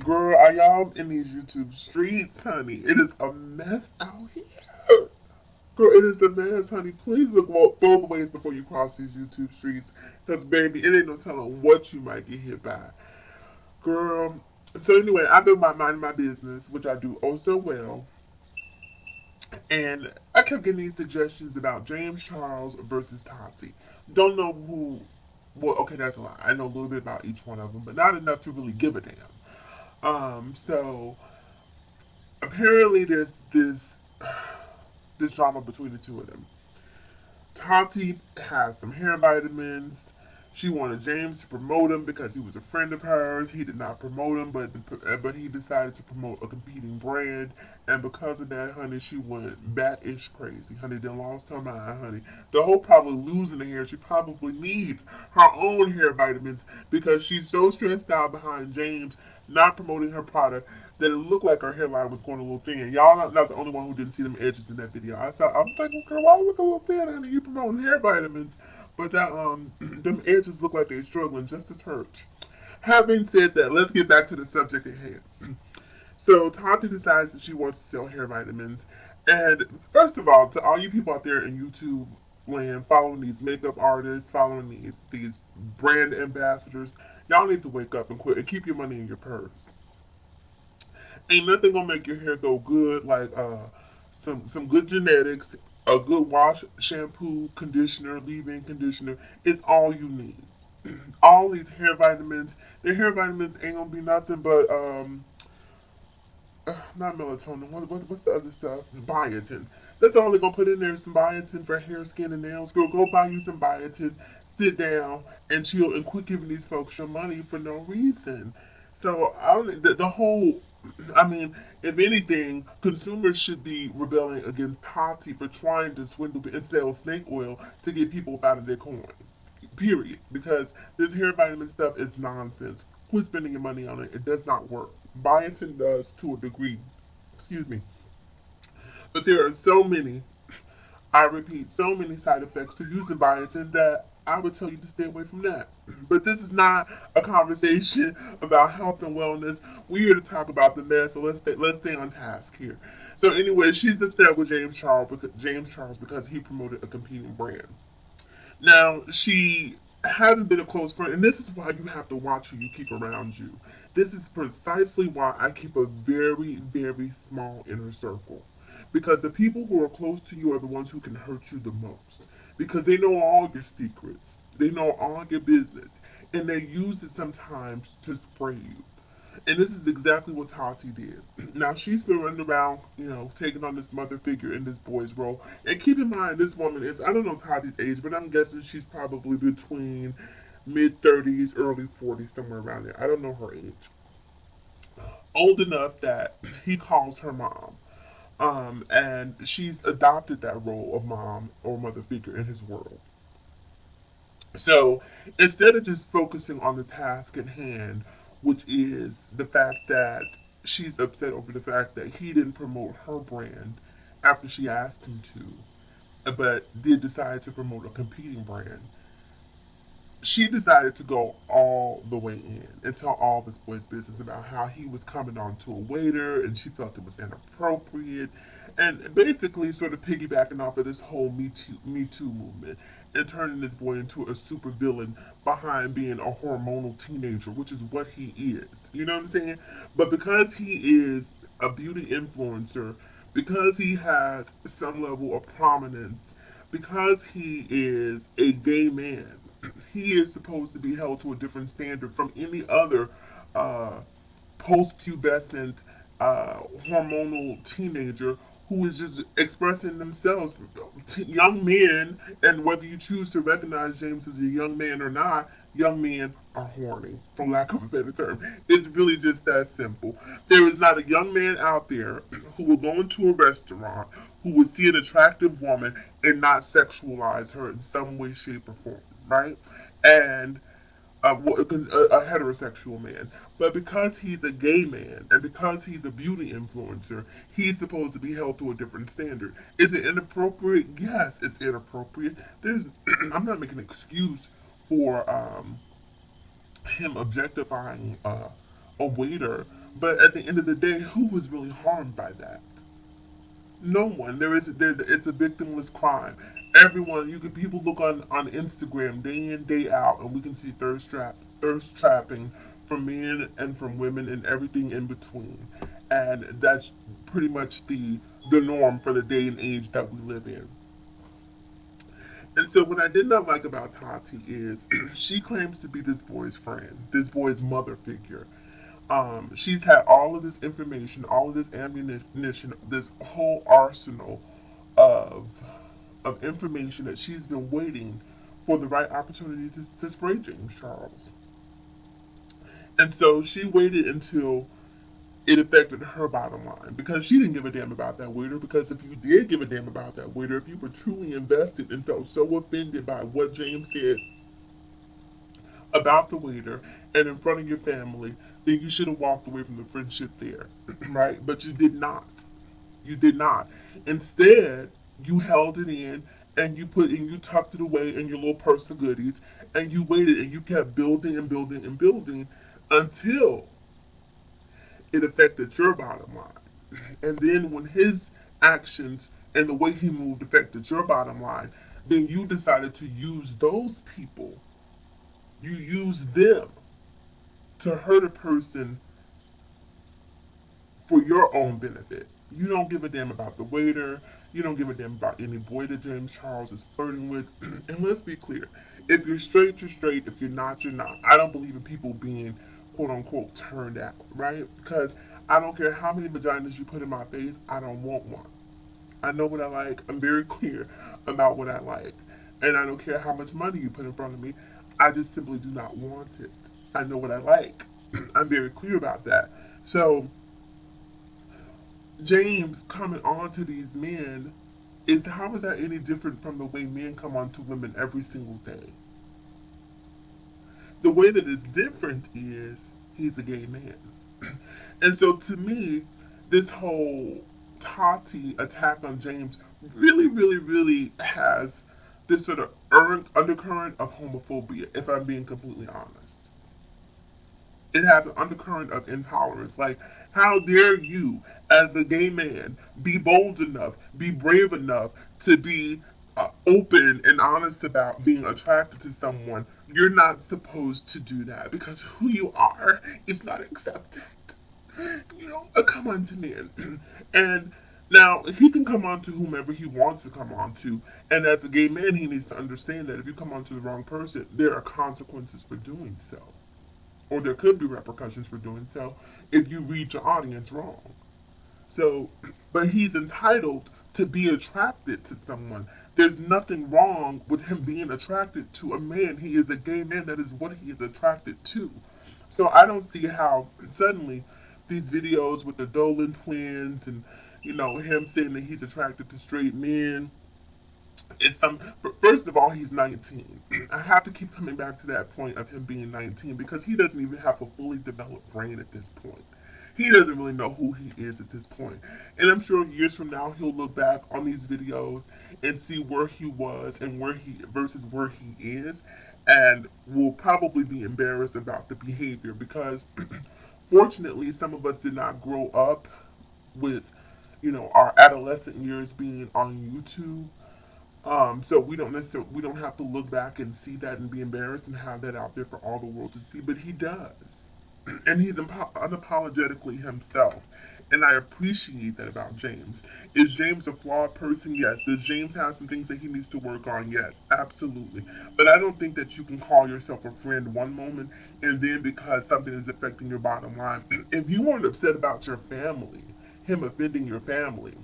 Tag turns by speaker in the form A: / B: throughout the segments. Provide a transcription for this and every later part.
A: Girl, are y'all in these YouTube streets, honey? It is a mess out here. Girl, it is a mess, honey. Please look both ways before you cross these YouTube streets. Because, baby, it ain't no telling what you might get hit by. Girl, so anyway, I've been minding my business, which I do oh so well. And I kept getting these suggestions about James Charles versus Tati. Don't know who. Well, okay, that's a lie. I know a little bit about each one of them, but not enough to really give a damn. So apparently there's this drama between the two of them. Tati has some hair vitamins. She wanted James to promote him because he was a friend of hers. He did not promote him, but he decided to promote a competing brand, and because of that, honey, she went bat-ish crazy. Honey, then lost her mind, honey. The whole probably losing the hair. She probably needs her own hair vitamins because she's so stressed out behind James not promoting her product that it looked like her hairline was going a little thin. Y'all not the only one who didn't see them edges in that video. I'm thinking, girl, why you look a little thin, honey? You promoting hair vitamins, but that them edges look like they're struggling just a touch. Having said that, let's get back to the subject at hand. So Tati decides that she wants to sell hair vitamins, and first of all, to all you people out there in YouTube land following these makeup artists, following these brand ambassadors, y'all need to wake up and quit and keep your money in your purse. Ain't nothing gonna make your hair go good like some good genetics, a good wash, shampoo, conditioner, leave-in conditioner is all you need. All these hair vitamins, the hair vitamins ain't gonna be nothing but not melatonin. What's the other stuff? Biotin. That's all they're gonna put in there. Some biotin for hair, skin, and nails. Girl, go buy you some biotin. Sit down and chill and quit giving these folks your money for no reason. So the whole. I mean, if anything, consumers should be rebelling against Tati for trying to swindle and sell snake oil to get people up out of their coin. Period. Because this hair vitamin stuff is nonsense. Quit spending your money on it. It does not work. Biotin does to a degree. Excuse me. But there are so many, I repeat, so many side effects to using biotin that I would tell you to stay away from that. But this is not a conversation about health and wellness. We're here to talk about the mess, so let's stay on task here. So anyway, she's upset with James Charles because he promoted a competing brand. Now, she hasn't been a close friend, and this is why you have to watch who you keep around you. This is precisely why I keep a very, very small inner circle. Because the people who are close to you are the ones who can hurt you the most. Because they know all your secrets, they know all your business, and they use it sometimes to spray you. And this is exactly what Tati did. Now she's been running around, taking on this mother figure in this boy's role. And keep in mind, this woman is, I don't know Tati's age, but I'm guessing she's probably between mid 30s, early 40s, somewhere around there. I don't know her age. Old enough that he calls her mom. And she's adopted that role of mom or mother figure in his world. So instead of just focusing on the task at hand, which is the fact that she's upset over the fact that he didn't promote her brand after she asked him to, but did decide to promote a competing brand, she decided to go all the way in and tell all this boy's business about how he was coming on to a waiter and she felt it was inappropriate and basically sort of piggybacking off of this whole Me Too movement and turning this boy into a super villain behind being a hormonal teenager, which is what he is. You know what I'm saying? But because he is a beauty influencer, because he has some level of prominence, because he is a gay man, he is supposed to be held to a different standard from any other uh, post-pubescent hormonal teenager who is just expressing themselves. Young men, and whether you choose to recognize James as a young man or not, young men are horny, for lack of a better term. It's really just that simple. There is not a young man out there who will go into a restaurant who would see an attractive woman and not sexualize her in some way, shape, or form, right? And a heterosexual man. But because he's a gay man and because he's a beauty influencer, he's supposed to be held to a different standard. Is it inappropriate? Yes, it's inappropriate. There's, I'm not making an excuse for him objectifying a waiter, But at the end of the day, who was really harmed by that? No one. There is there. It's a victimless crime. Everyone, you can people look on Instagram day in day out, and we can see thirst trapping from men and from women and everything in between, and that's pretty much the norm for the day and age that we live in. And so, what I did not like about Tati is she claims to be this boy's friend, this boy's mother figure. She's had all of this information, all of this ammunition, this whole arsenal of information that she's been waiting for the right opportunity to spray James Charles. And so she waited until it affected her bottom line because she didn't give a damn about that waiter. Because if you did give a damn about that waiter, if you were truly invested and felt so offended by what James said about the waiter and in front of your family, then you should have walked away from the friendship there, right? But you did not. You did not. Instead, you held it in and you tucked it away in your little purse of goodies and you waited and you kept building and building and building until it affected your bottom line. And then when his actions and the way he moved affected your bottom line, then you decided to use those people. You use them to hurt a person for your own benefit. You don't give a damn about the waiter. You don't give a damn about any boy that James Charles is flirting with. And let's be clear. If you're straight, you're straight. If you're not, you're not. I don't believe in people being quote unquote turned out, right? Because I don't care how many vaginas you put in my face, I don't want one. I know what I like. I'm very clear about what I like. And I don't care how much money you put in front of me. I just simply do not want it. I know what I like. I'm very clear about that. So James coming on to these men is how is that any different from the way men come on to women every single day? The way that it's different is he's a gay man. And so to me, this whole Tati attack on James really, really, really has this sort of undercurrent of homophobia, if I'm being completely honest. It has an undercurrent of intolerance. Like, how dare you, as a gay man, be bold enough, be brave enough to be open and honest about being attracted to someone? You're not supposed to do that because who you are is not accepted. You know, come on to men. And now he can come on to whomever he wants to come on to. And as a gay man, he needs to understand that if you come on to the wrong person, there are consequences for doing so. Or there could be repercussions for doing so if you read your audience wrong. So, but he's entitled to be attracted to someone. There's nothing wrong with him being attracted to a man. He is a gay man. That is what he is attracted to. So I don't see how suddenly these videos with the Dolan twins and him saying that he's attracted to straight men is some. First of all, he's 19. I have to keep coming back to that point of him being 19 because he doesn't even have a fully developed brain at this point. He doesn't really know who he is at this point. And I'm sure years from now he'll look back on these videos and see where he was and where he versus where he is and will probably be embarrassed about the behavior because fortunately some of us did not grow up with our adolescent years being on YouTube. So we don't have to look back and see that and be embarrassed and have that out there for all the world to see, but he does. And he's unapologetically himself. And I appreciate that about James. Is James a flawed person? Yes. Does James have some things that he needs to work on? Yes, absolutely. But I don't think that you can call yourself a friend one moment and then because something is affecting your bottom line. If you weren't upset about your family, him offending your family,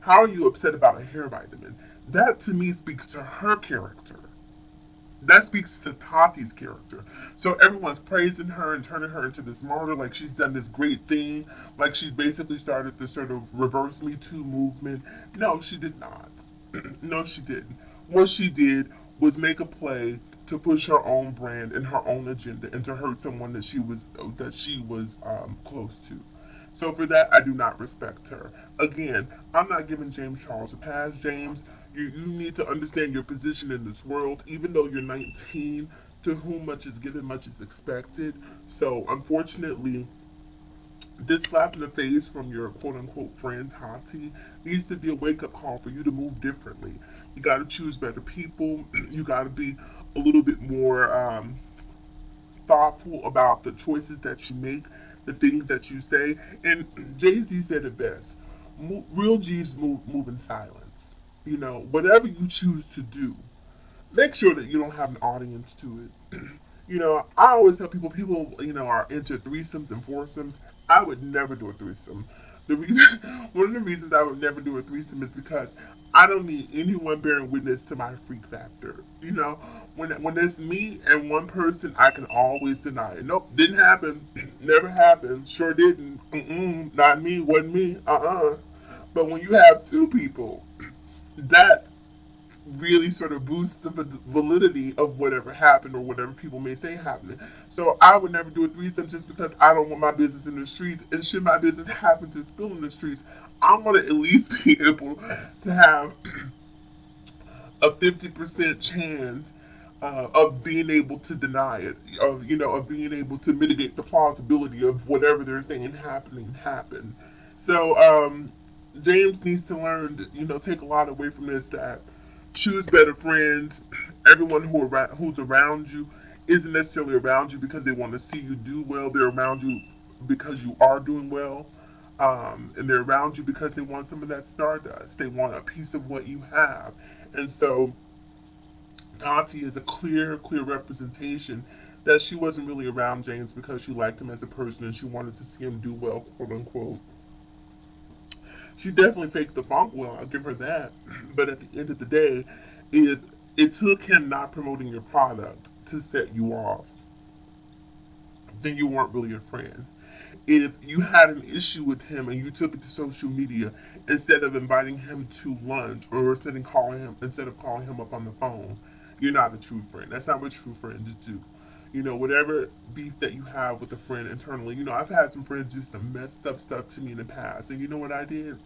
A: how are you upset about a hair vitamin? That to me speaks to her character. That speaks to Tati's character. So everyone's praising her and turning her into this martyr, like she's done this great thing, like she's basically started this sort of reverse Me Too movement. No, she did not. No, she didn't. What she did was make a play to push her own brand and her own agenda and to hurt someone that she was close to. So for that, I do not respect her. Again, I'm not giving James Charles a pass. James, you need to understand your position in this world. Even though you're 19, to whom much is given, much is expected. So unfortunately, This slap in the face from your quote unquote friend Tati needs to be a wake up call for you to move differently. You got to choose better people. You got to be a little bit more thoughtful about the choices that you make, the things that you say. And Jay-Z said it best: real G's move in silence. You know, whatever you choose to do, make sure that you don't have an audience to it. You know, I always tell people, are into threesomes and foursomes. I would never do a threesome. The reason, one of the reasons I would never do a threesome is because I don't need anyone bearing witness to my freak factor. You know, when it's me and one person, I can always deny it. Nope, didn't happen. Never happened. Sure didn't. Not me. Wasn't me. But when you have two people, that really sort of boosts the validity of whatever happened or whatever people may say happened. So I would never do a threesome just because I don't want my business in the streets. And should my business happen to spill in the streets, I want to at least be able to have a 50% chance of being able to deny it, of being able to mitigate the plausibility of whatever they're saying happened. So James needs to learn, take a lot away from this, that choose better friends. Everyone who's around you isn't necessarily around you because they want to see you do well. They're around you because you are doing well. And they're around you because they want some of that stardust. They want a piece of what you have. And so Tati is a clear representation that she wasn't really around James because she liked him as a person and she wanted to see him do well, quote unquote. She definitely faked the funk well, I'll give her that. But at the end of the day, it it took him not promoting your product to set you off. Then you weren't really a friend. If you had an issue with him and you took it to social media instead of inviting him to lunch or instead of calling him up on the phone, you're not a true friend. That's not what true friends do. Whatever beef that you have with a friend internally, I've had some friends do some messed up stuff to me in the past, and you know what I did?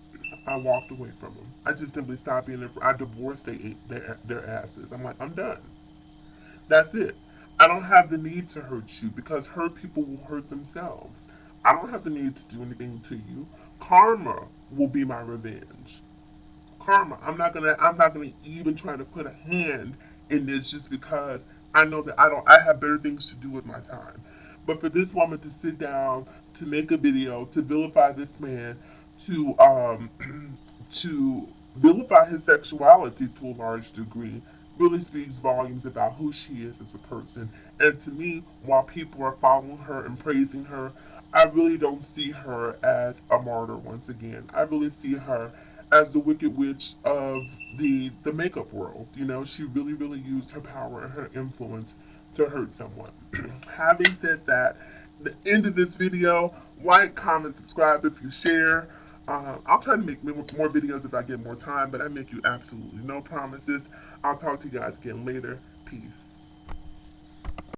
A: I walked away from them. I just simply stopped being there. I divorced their asses. I'm like, I'm done. That's it. I don't have the need to hurt you because hurt people will hurt themselves. I don't have the need to do anything to you. Karma will be my revenge. Karma. I'm not gonna even try to put a hand in this just because I know that I have better things to do with my time. But for this woman to sit down, to make a video, to vilify this man, to to vilify his sexuality to a large degree really speaks volumes about who she is as a person. And to me, while people are following her and praising her, I really don't see her as a martyr once again. I really see her as the wicked witch of the makeup world. She really used her power and her influence to hurt someone. Having said that, the end of this video, like, comment, subscribe if you share. I'll try to make more videos if I get more time, but I make you absolutely no promises. I'll talk to you guys again later. Peace.